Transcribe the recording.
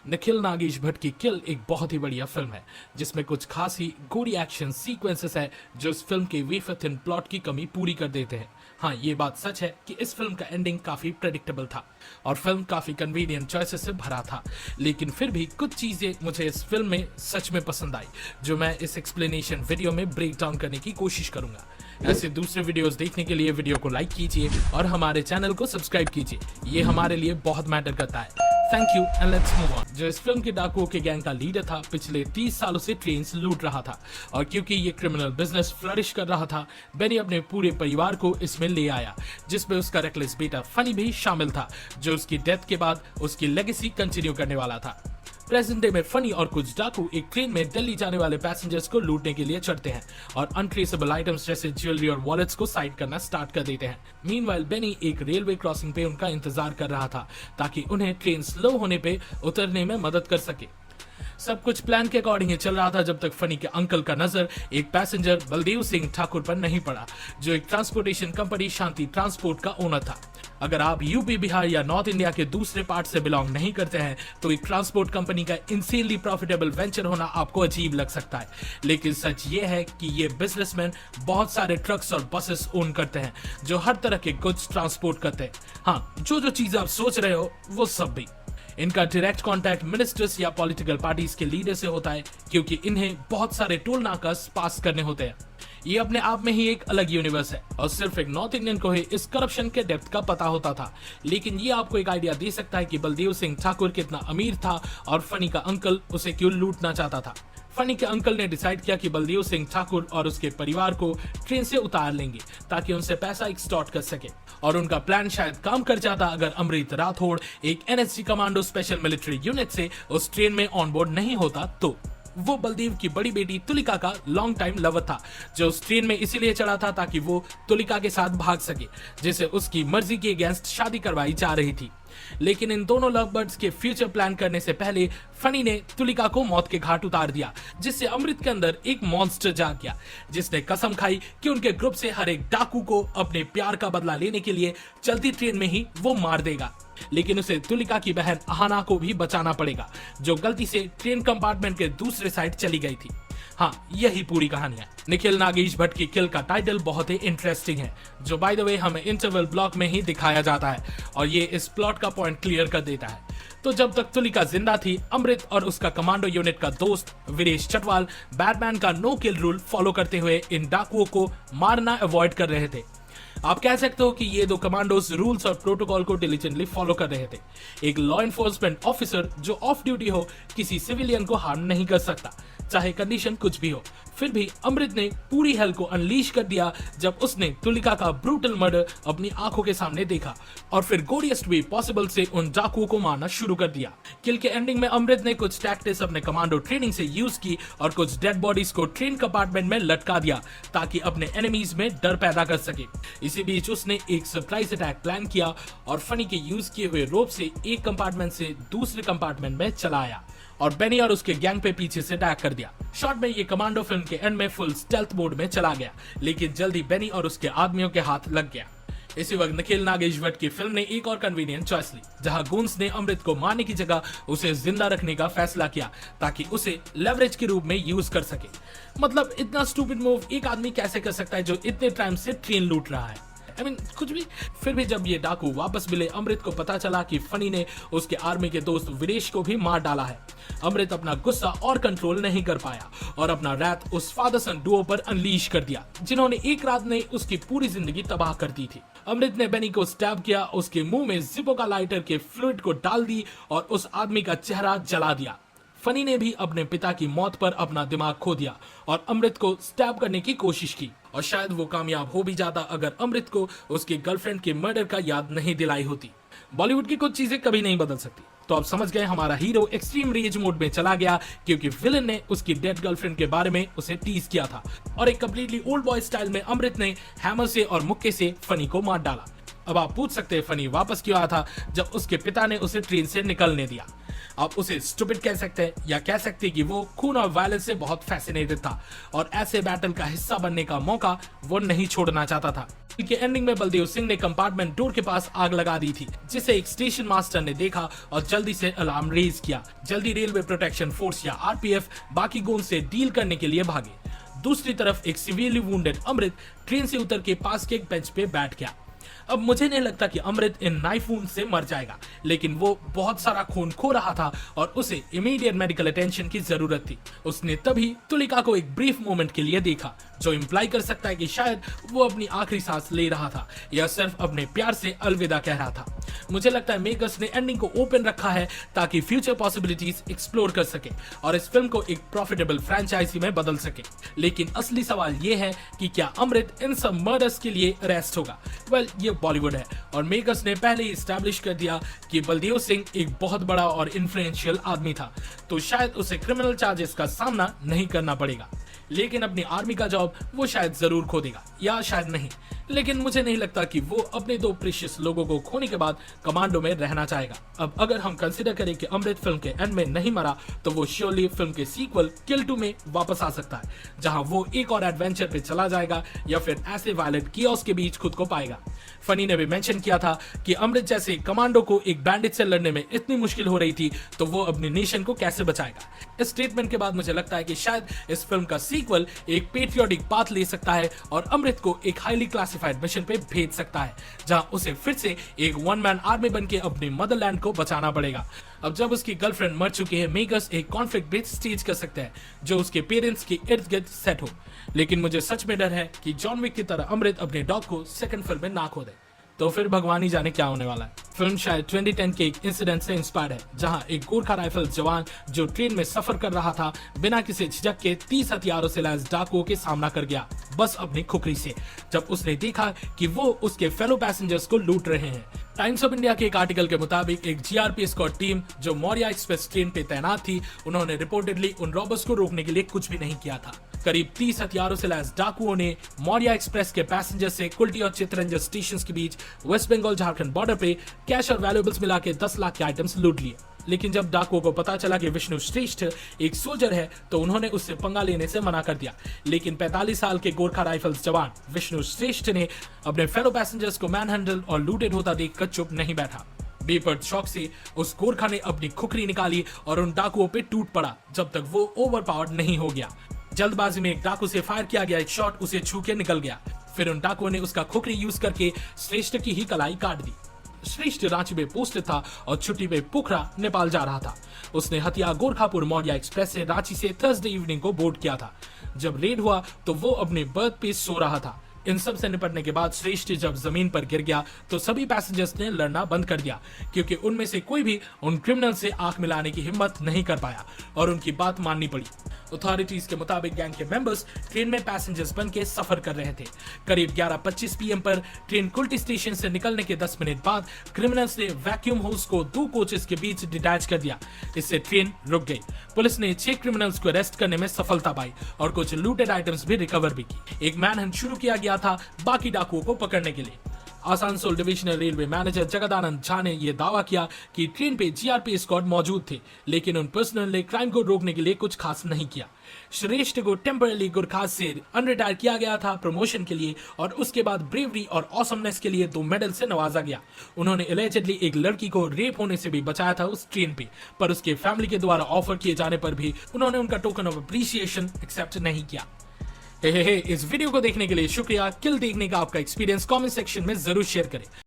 निखिल नागेश भट्ट की किल एक बहुत ही बढ़िया फिल्म है जिसमें कुछ खास ही गोरी एक्शन सीक्वेंसेस है जो इस फिल्म के वेफर थिन प्लॉट की कमी पूरी कर देते हैं। हाँ, ये बात सच है कि इस फिल्म का एंडिंग काफी प्रेडिक्टेबल था और फिल्म काफी कन्वीनियंट चॉइसेस से भरा था, लेकिन फिर भी कुछ चीजें मुझे इस फिल्म में सच में पसंद आई जो मैं इस एक्सप्लेनेशन वीडियो में ब्रेक डाउन करने की कोशिश करूंगा। ऐसे दूसरे वीडियोस देखने के लिए वीडियो को लाइक कीजिए और हमारे चैनल को सब्सक्राइब कीजिए, ये हमारे लिए बहुत मैटर करता है। Thank you and let's move on. जो इस फिल्म के डाकुओं के गैंग का लीडर था, पिछले 30 सालों से ट्रेन्स लूट रहा था और क्योंकि ये क्रिमिनल बिजनेस फ्लरिश कर रहा था, बेनी अपने पूरे परिवार को इसमें ले आया, जिसमें उसका रेकलेस बेटा फनी भी शामिल था जो उसकी डेथ के बाद उसकी लेगेसी कंटिन्यू करने वाला था। प्रेजेंट डे में फनी और कुछ डाकू एक ट्रेन में दिल्ली जाने वाले पैसेंजर्स को लूटने के लिए चढ़ते हैं और अनट्रेसेबल आइटम्स जैसे ज्वेलरी और वॉलेट्स को साइड करना स्टार्ट कर देते हैं। मीनवाइल बेनी एक रेलवे क्रॉसिंग पे उनका इंतजार कर रहा था ताकि उन्हें ट्रेन स्लो होने पे उतरने में मदद कर सके। सब कुछ प्लान के अकॉर्डिंग ही चल रहा था जब तक फनी के अंकल का नजर एक पैसेंजर बलदेव सिंह ठाकुर पर नहीं पड़ा, जो एक ट्रांसपोर्टेशन कंपनी शांति ट्रांसपोर्ट का ओनर था। अगर आप यूपी, बिहार या नॉर्थ इंडिया के दूसरे पार्ट से बिलोंग नहीं करते हैं तो एक ट्रांसपोर्ट कंपनी का इंसेनली प्रॉफिटेबल वेंचर होना आपको अजीब लग सकता है, लेकिन सच ये है कि ये बिजनेसमैन बहुत सारे ट्रक्स और बसेस ओन करते हैं जो हर तरह के गुड्स ट्रांसपोर्ट करते हैं। हाँ, जो चीज आप सोच रहे हो वो सब भी। इनका डायरेक्ट कांटेक्ट मिनिस्टर्स या पॉलिटिकल पार्टीज के लीडर से होता है क्योंकि इन्हें बहुत सारे टोल नाकास पास करने होते हैं। ये अपने आप में ही एक अलग यूनिवर्स है और सिर्फ एक नॉर्थ इंडियन को ही इस करप्शन के डेप्थ का पता होता था, लेकिन ये आपको एक आइडिया दे सकता है कि बलदेव सिंह ठाकुर कितना अमीर था और फनी का अंकल उसे क्यों लूटना चाहता था। फनी के अंकल ने डिसाइड किया कि बलदेव सिंह ठाकुर और उसके परिवार को ट्रेन से उतार लेंगे ताकि उनसे पैसा एक्सटॉर्ट कर सके, और उनका प्लान शायद काम कर जाता अगर अमृत राठौड़ एक NSG commando special military unit से उस ट्रेन में ऑन बोर्ड नहीं होता तो। वो बलदेव की बड़ी बेटी तुलिका का लॉन्ग टाइम लवर था जो उस ट्रेन में इसीलिए चढ़ा था ताकि वो तुलिका के साथ भाग सके, जिसे उसकी मर्जी के अगेंस्ट शादी करवाई जा रही थी। लेकिन इन दोनों लव बर्ड्स के फ्यूचर प्लान करने से पहले फनी ने तुलिका को मौत के घाट उतार दिया, जिससे अमृत के अंदर एक मॉन्स्टर जाग गया जिसने कसम खाई कि उनके ग्रुप से हर एक डाकू को अपने प्यार का बदला लेने के लिए चलती ट्रेन में ही वो मार देगा। लेकिन उसे तुलिका की बहन अहाना को भी बचाना पड़ेगा जो गलती से ट्रेन कंपार्टमेंट के दूसरे साइड चली गई थी। हाँ, यही पूरी कहानी है। निखिल नागेश भट्ट की किल का टाइटल बहुत ही इंटरेस्टिंग है जो बाय द वे हमें इंटरवल ब्लॉक में ही दिखाया जाता है और ये इस प्लॉट का पॉइंट क्लियर कर देता है। तो जब तक तुलिका जिंदा थी, अमृत और उसका कमांडो यूनिट का दोस्त वीरेश चटवाल बैटमैन का नो किल रूल फॉलो करते हुए इन डाकुओं को मारना अवॉइड कर रहे थे। आप कह सकते हो कि ये दो कमांडोज रूल्स और प्रोटोकॉल को डिलीजेंटली फॉलो कर रहे थे। एक लॉ एनफोर्समेंट ऑफिसर जो ऑफ ड्यूटी हो किसी सिविलियन को हार्म नहीं कर सकता, चाहे कंडीशन कुछ भी हो। फिर भी अमृत ने पूरी हेल को अनलीश कर दिया जब उसने तुलिका का ब्रूटल मर्डर अपनी आंखों के सामने देखा और फिर गोरियस्ट वे पॉसिबल से उन डाकुओं को मारना शुरू कर दिया। किल के एंडिंग में अमृत ने कुछ टैक्टिक्स अपने कमांडो ट्रेनिंग से यूज की और कुछ डेड बॉडीज को ट्रेन कंपार्टमेंट में लटका दिया ताकि अपने एनिमीज में डर पैदा कर सके। इसी बीच उसने एक सरप्राइज अटैक प्लान किया और फनी के यूज किए हुए रोप से एक कंपार्टमेंट से दूसरे कंपार्टमेंट में चला आया और बेनी और उसके गैंग पे पीछे से अटैक कर दिया। शॉर्ट में ये कमांडो फिल्म के एंड में फुल स्टेल्थ मोड में चला गया, लेकिन जल्दी बेनी और उसके आदमियों के हाथ लग गया। इसी वक्त निखिल नागेश भट्ट की फिल्म ने एक और कन्वीनियंट चॉइस ली, जहां गूंस ने अमृत को मारने की जगह उसे जिंदा रखने का फैसला किया ताकि उसे लेवरेज के रूप में यूज कर सके। मतलब इतना स्टूपिड मूव एक आदमी कैसे कर सकता है जो इतने टाइम से ट्रेन लूट रहा है? कुछ भी। फिर भी जब ये डाकू वापस मिले, अमृत को पता चला कि फनी ने उसके आर्मी के दोस्त वीरेश को भी मार डाला है। अमृत अपना गुस्सा और कंट्रोल नहीं कर पाया और अपना रैथ उस फादर सन डुओ पर अनलीश कर दिया जिन्होंने एक रात में उसकी पूरी जिंदगी तबाह कर दी थी। अमृत ने बेनी को स्टैब किया, उसके मुंह में जिपो का लाइटर के फ्लूइड को डाल दी और उस आदमी का चेहरा जला दिया। फनी ने भी अपने पिता की मौत पर अपना दिमाग खो दिया और अमृत को स्टैब करने की कोशिश की और शायद वो कामयाब हो भी जाता अगर अमृत को उसकी गर्लफ्रेंड के मर्डर का याद नहीं दिलाई होती। बॉलीवुड की कुछ चीजें कभी नहीं बदल सकती। तो आप समझ गए, हमारा हीरो एक्सट्रीम रेज मोड में चला गया क्योंकि विलन ने उसकी डेड गर्लफ्रेंड के बारे में उसे टीज किया था और एक कम्प्लीटली ओल्ड बॉय स्टाइल में अमृत ने हैमर से और मुक्के से फनी को मार डाला। अब आप पूछ सकते हैं फनी वापस क्यों आया था जब उसके पिता ने उसे ट्रेन से निकलने दिया। आप उसे स्टूपिड कह सकते हैं या कह सकते हैं कि वो खून और वायलेंस से बहुत फैसिनेटेड था और ऐसे बैटल का हिस्सा बनने का मौका वो नहीं छोड़ना चाहता था। के एंडिंग में बलदेव सिंह ने कंपार्टमेंट डोर के पास आग लगा दी थी, जिसे एक स्टेशन मास्टर ने देखा और जल्दी से अलार्म रेज किया। जल्दी रेलवे प्रोटेक्शन फोर्स या आरपीएफ बाकी गोंद से डील करने के लिए भागे। दूसरी तरफ एक सिवियरली वुंडेड अमृत ट्रेन से उतर के पास के एक बेंच पे बैठ गया। अब मुझे नहीं लगता कि अमृत इन नाइफ वुंड से मर जाएगा, लेकिन वो बहुत सारा खून खो रहा था और उसे इमीडिएट मेडिकल अटेंशन की जरूरत थी। उसने तभी तुलिका को एक ब्रीफ मोमेंट के लिए देखा, जो इंप्लाई कर सकता है कि शायद वो अपनी आखिरी सांस ले रहा था या सिर्फ अपने प्यार से अलविदा कह रहा था। मुझे लगता है मेकर्स ने एंडिंग को ओपन रखा है ताकि फ्यूचर पॉसिबिलिटीज एक्सप्लोर कर सके और इस फिल्म को एक प्रॉफिटेबल फ्रेंचाइजी में बदल सके। लेकिन असली सवाल ये है कि क्या अमृत इन सब मर्डर्स के लिए अरेस्ट होगा? वेल, ये बॉलीवुड है और मेकर्स ने पहले ही एस्टैब्लिश कर दिया कि बलदेव सिंह एक बहुत बड़ा और इन्फ्लुएंशियल आदमी था, तो शायद उसे क्रिमिनल चार्जेस का सामना नहीं करना पड़ेगा। लेकिन अपनी आर्मी का जॉब वो शायद जरूर खो देगा या शायद नहीं। लेकिन मुझे नहीं लगता कि वो अपने दो प्रीशियस लोगों को खोने के बाद कमांडो में रहना चाहेगा। अब अगर हम कंसीडर करें कि अमृत फिल्म के एंड में नहीं मरा, तो वो श्योरली फिल्म के सीक्वल किल 2 में वापस आ सकता है, जहां वो एक और एडवेंचर पे चला जाएगा या फिर ऐसे वायलेंट कियोस के बीच खुद को पाएगा। फनी ने भी मेंशन किया था कि अमृत जैसे कमांडो को एक बैंडिट से लड़ने में इतनी मुश्किल हो रही थी, तो वो अपनी नेशन को कैसे बचाएगा। इस स्टेटमेंट के बाद मुझे लगता है कि शायद इस फिल्म का सीक्वल एक पेट्रियोटिक पाथ ले सकता है और अमृत को एक हाईली क्लासिफाइड मिशन पे भेज सकता है, जहां उसे फिर से एक वन मैन आर्मी बन के अपने मदरलैंड को बचाना पड़ेगा। अब जब उसकी गर्लफ्रेंड मर चुकी है, मेकर्स एक कॉन्फ्लिक्ट बेस्ड स्टेज कर सकते हैं जो उसके पेरेंट्स के इर्द गिर्द सेट हो। लेकिन मुझे सच में डर है कि जॉन विक की तरह अमृत अपने डॉग को सेकंड फिल्म में ना खो दे, तो फिर भगवान ही जाने क्या होने वाला है। फिल्म शायद 2010 के एक इंसिडेंट से इंस्पायर्ड है, जहां एक गोरखा राइफल जवान जो ट्रेन में सफर कर रहा था, बिना किसी झिझक के 30 हथियारों से लैस डाकुओं के सामना कर गया, बस अपनी खुखरी से, जब उसने देखा कि वो उसके फेलो पैसेंजर्स को लूट रहे हैं। टाइम्स ऑफ इंडिया के एक आर्टिकल के मुताबिक एक जीआरपी स्क्वाड टीम जो मौर्या एक्सप्रेस ट्रेन पे तैनात थी, उन्होंने रिपोर्टेडली उन रॉबर्स को रोकने के लिए कुछ भी नहीं किया था। करीब 30 हथियारों से लैस डाकुओं ने मौर्या एक्सप्रेस के पैसेंजर से कुल्टी और चितरंजन स्टेशन के बीच वेस्ट बंगाल झारखंड बॉर्डर पे कैश और वैल्यूएबल्स मिला के 10 लाख के आइटम्स लूट लिए। लेकिन जब डाकुओं को पता चला कि विष्णु श्रेष्ठ एक सोल्जर है, तो उन्होंने उससे पंगा लेने से मना कर दिया। लेकिन 45 साल के गोरखा राइफल्स जवान विष्णु श्रेष्ठ ने अपने फेलो पैसेंजर्स को मैनहैंडल और लूटेड होता देखकर चुप नहीं बैठा। बेपर्द शौक से उस गोरखा ने अपनी खुखरी निकाली और उन डाकुओं पे टूट पड़ा जब तक वो ओवरपावर्ड नहीं हो गया। जल्दबाजी में एक डाकू से फायर किया गया एक शॉट उसे छू के निकल गया। फिर उन डाकुओं ने उसका खुखरी यूज करके श्रेष्ठ की ही कलाई काट दी। श्रेष्ठ रांची में पोस्टेड था और छुट्टी पे पोखरा नेपाल जा रहा था। उसने हथिया गोरखापुर मौर्या एक्सप्रेस से रांची से थर्सडे इवनिंग को बोर्ड किया था। जब रेड हुआ तो वो अपने बर्थ पे सो रहा था। इन सब से निपटने के बाद श्रेष्ठ जब जमीन पर गिर गया तो सभी पैसेंजर्स ने लड़ना बंद कर दिया, क्योंकि उनमें से कोई भी उन क्रिमिनल से आंख मिलाने की हिम्मत नहीं कर पाया और उनकी बात माननी पड़ी। अथॉरिटीज के मुताबिक गैंग के मेंबर्स ट्रेन में पैसेंजर्स बन के सफर कर रहे थे। करीब 11:25 PM पर ट्रेन कुल्टी स्टेशन से निकलने के 10 मिनट बाद क्रिमिनल्स ने वैक्यूम होस को 2 कोचेस के बीच डिटैच कर दिया। इससे ट्रेन रुक गई। पुलिस ने 6 क्रिमिनल्स को अरेस्ट करने में सफलता पाई और कुछ लूटेड आइटम्स भी रिकवर भी की। एक मैनहंट शुरू किया गया था बाकी डाकुओं को पकड़ने के लिए। Asansol divisional railway manager Jagdanand Jha ने यह दावा किया कि ट्रेन पे जीआरपी स्क्वाड मौजूद थे, लेकिन उन पर्सनल ने क्राइम को रोकने के लिए कुछ खास नहीं किया। श्रेष्ठ को टेम्पररी गुरखास से अनरिटायर किया गया था प्रमोशन के लिए और उसके बाद ब्रेवरी और ऑसमनेस के लिए 2 मेडल से नवाजा गया। उन्होंने एलिजेडली एक लड़की को रेप होने से भी बचाया था उस ट्रेन पे, पर उसके फैमिली के द्वारा ऑफर किए जाने पर भी उन्होंने उनका टोकन ऑफ अप्रिसिएशन एक्सेप्ट नहीं किया। इस वीडियो को देखने के लिए शुक्रिया। किल देखने का आपका एक्सपीरियंस कमेंट सेक्शन में जरूर शेयर करें।